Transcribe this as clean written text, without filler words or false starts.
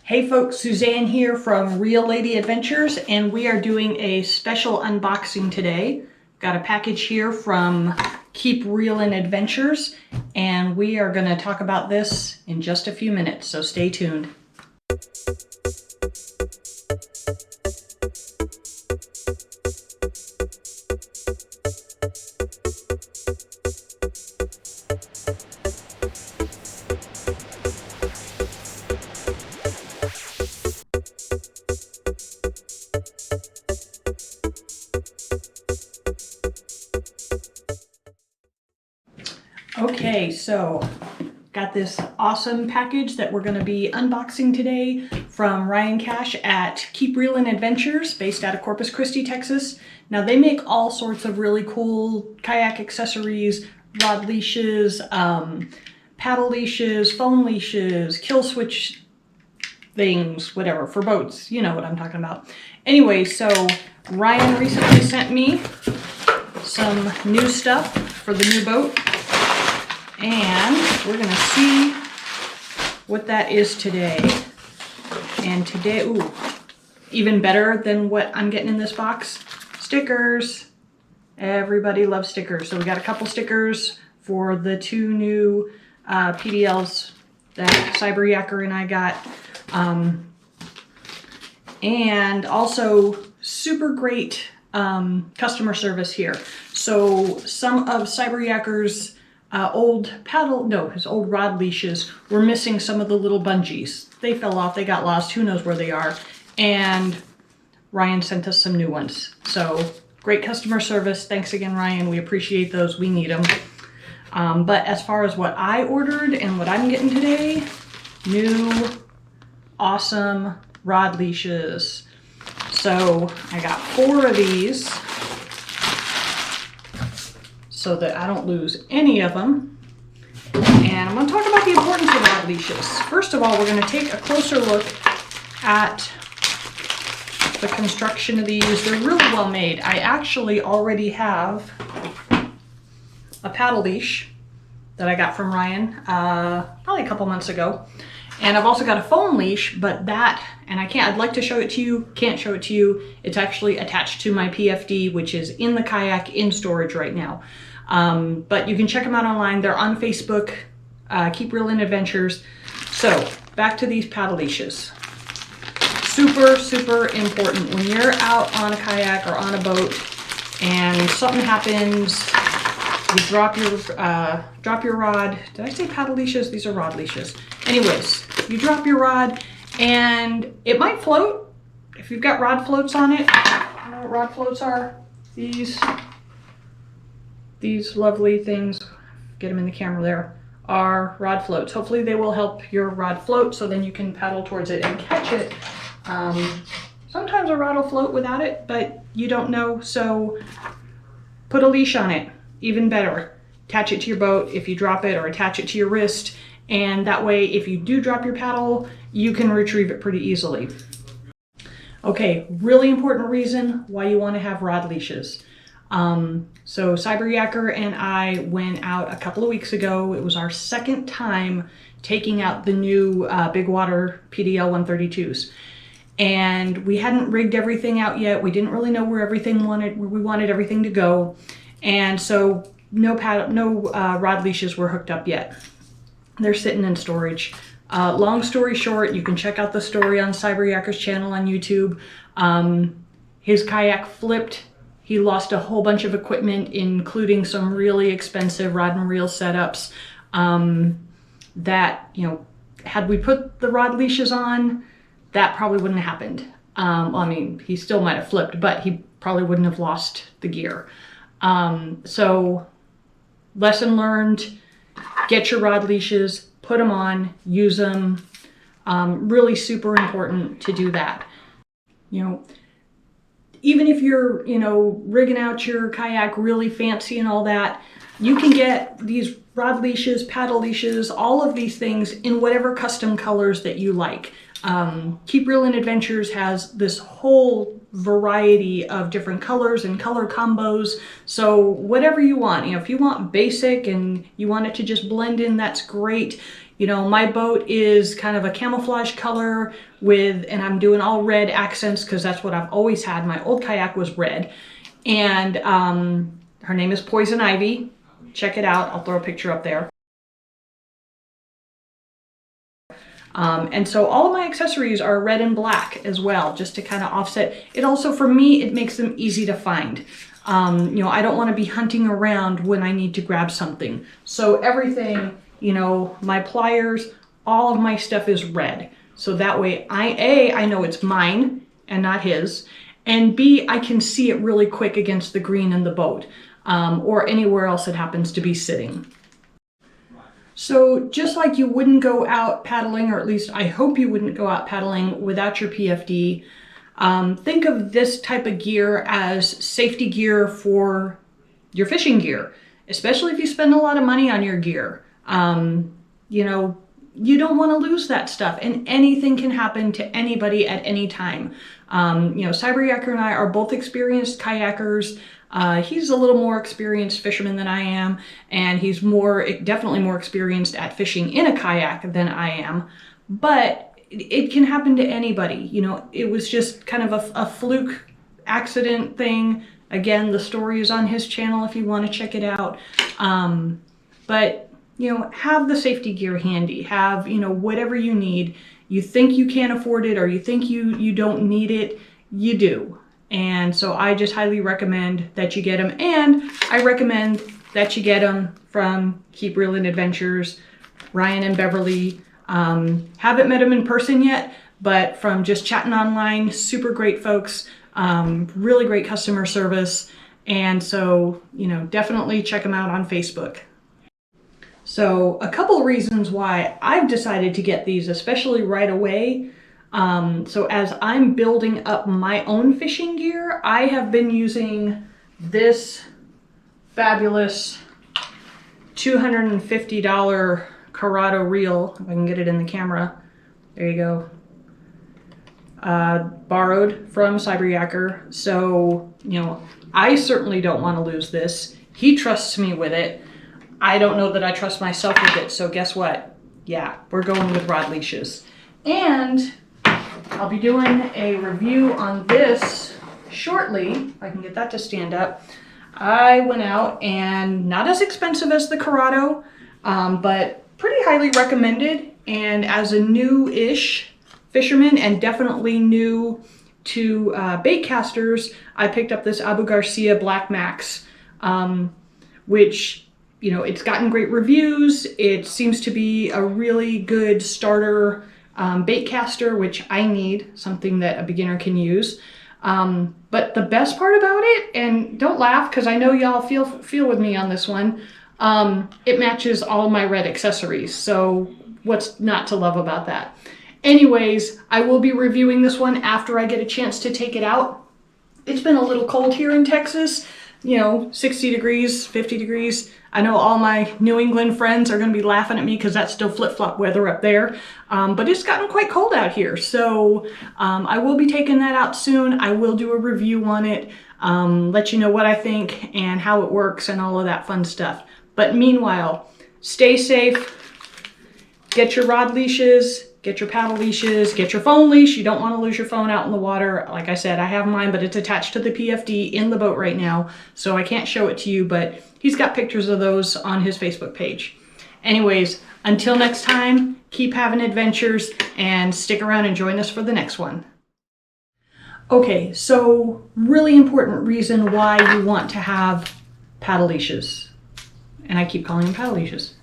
Hey folks, Suzanne here from Reelin Adventures, and we are doing a special unboxing today. Got a package here from Keep Reelin Adventures, and we are going to talk about this in just a few minutes, so stay tuned. Okay, so got this awesome package that we're going to be unboxing today from Ryan Cash at Keep Reelin Adventures, based out of Corpus Christi, Texas. Now they make all sorts of really cool kayak accessories, rod leashes, paddle leashes, phone leashes, kill switch things, whatever, for boats. You know what I'm talking about. Anyway, so Ryan recently sent me some new stuff for the new boat. And we're going to see what that is today. And today, ooh, even better than what I'm getting in this box, stickers. Everybody loves stickers. So we got a couple stickers for the two new PDLs that Cyber Yacker and I got. And also super great customer service here. So some of Cyber Yacker's his old rod leashes were missing some of the little bungees. They fell off, they got lost, who knows where they are. And Ryan sent us some new ones. So great customer service. Thanks again, Ryan. We appreciate those. We need them. But as far as what I ordered and what I'm getting today, new awesome rod leashes. So I got 4 of these, so that I don't lose any of them. And I'm going to talk about the importance of rod leashes. First of all, we're going to take a closer look at the construction of these. They're really well made. I actually already have a paddle leash that I got from Ryan probably a couple months ago. And I've also got a phone leash, but that, and I'd like to show it to you, can't show it to you. It's actually attached to my PFD, which is in the kayak in storage right now. But you can check them out online. They're on Facebook, Keep Reelin Adventures. So back to these paddle leashes. Super, super important. When you're out on a kayak or on a boat and something happens, you drop your rod. Did I say paddle leashes? These are rod leashes. Anyways, you drop your rod and it might float. If you've got rod floats on it, I don't know what rod floats are. These lovely things, get them in the camera there, are rod floats. Hopefully they will help your rod float so then you can paddle towards it and catch it. Sometimes a rod will float without it, but you don't know, so put a leash on it, even better. Attach it to your boat if you drop it, or attach it to your wrist, and that way if you do drop your paddle, you can retrieve it pretty easily. Okay, really important reason why you want to have rod leashes. So Cyber Yacker and I went out a couple of weeks ago. It was our second time taking out the new Big Water PDL 132s. And we hadn't rigged everything out yet. We didn't really know where we wanted everything to go. And so no rod leashes were hooked up yet. They're sitting in storage. Long story short, you can check out the story on Cyber Yacker's channel on YouTube. His kayak flipped. He lost a whole bunch of equipment, including some really expensive rod and reel setups that, had we put the rod leashes on, that probably wouldn't have happened. Well, I mean, he still might have flipped, but he probably wouldn't have lost the gear. So lesson learned, get your rod leashes, put them on, use them. Really super important to do that. Even if you're, rigging out your kayak really fancy and all that, you can get these rod leashes, paddle leashes, all of these things in whatever custom colors that you like. Keep Reelin Adventures has this whole variety of different colors and color combos. So whatever you want, if you want basic and you want it to just blend in, that's great. You know, my boat is kind of a camouflage color and I'm doing all red accents because that's what I've always had. My old kayak was red. And her name is Poison Ivy. Check it out. I'll throw a picture up there. And so all of my accessories are red and black as well, just to kind of offset. It also, for me, it makes them easy to find. You know, I don't want to be hunting around when I need to grab something. So everything, you know, my pliers, all of my stuff is red. So that way, I know it's mine and not his. And B, I can see it really quick against the green in the boat, or anywhere else it happens to be sitting. So just like you wouldn't go out paddling, or at least I hope you wouldn't go out paddling without your PFD, think of this type of gear as safety gear for your fishing gear, especially if you spend a lot of money on your gear. You know, you don't want to lose that stuff, and anything can happen to anybody at any time. You know, Cyberyaker and I are both experienced kayakers. He's a little more experienced fisherman than I am, and he's definitely more experienced at fishing in a kayak than I am, but it can happen to anybody. You know, it was just kind of a fluke accident thing. Again, the story is on his channel if you want to check it out. But, you know, have the safety gear handy. Have, you know, whatever you need. You think you can't afford it, or you think you don't need it, you do. And so I just highly recommend that you get them. And I recommend that you get them from Keep Reelin Adventures, Ryan and Beverly. Haven't met them in person yet, but from just chatting online, super great folks, really great customer service. And so, you know, definitely check them out on Facebook. So a couple of reasons why I've decided to get these, especially right away. So as I'm building up my own fishing gear, I have been using this fabulous $250 Corrado reel, if I can get it in the camera. There you go. Borrowed from Cyberyaker. So, you know, I certainly don't want to lose this. He trusts me with it. I don't know that I trust myself with it. So guess what? Yeah, we're going with rod leashes. And I'll be doing a review on this shortly, if I can get that to stand up. I went out, and not as expensive as the Corrado, but pretty highly recommended. And as a new-ish fisherman, and definitely new to bait casters, I picked up this Abu Garcia Black Max, which, you know, it's gotten great reviews. It seems to be a really good starter bait caster, which I need, something that a beginner can use. But the best part about it, and don't laugh because I know y'all feel with me on this one, it matches all my red accessories. So what's not to love about that? Anyways, I will be reviewing this one after I get a chance to take it out. It's been a little cold here in Texas, you know, 60 degrees, 50 degrees. I know all my New England friends are going to be laughing at me because that's still flip-flop weather up there. But it's gotten quite cold out here. So I will be taking that out soon. I will do a review on it, let you know what I think and how it works and all of that fun stuff. But meanwhile, stay safe, get your rod leashes, get your paddle leashes, get your phone leash. You don't want to lose your phone out in the water. Like I said, I have mine, but it's attached to the PFD in the boat right now, so I can't show it to you, but he's got pictures of those on his Facebook page. Anyways, until next time, keep having adventures and stick around and join us for the next one. Okay, so really important reason why you want to have paddle leashes. And I keep calling them paddle leashes.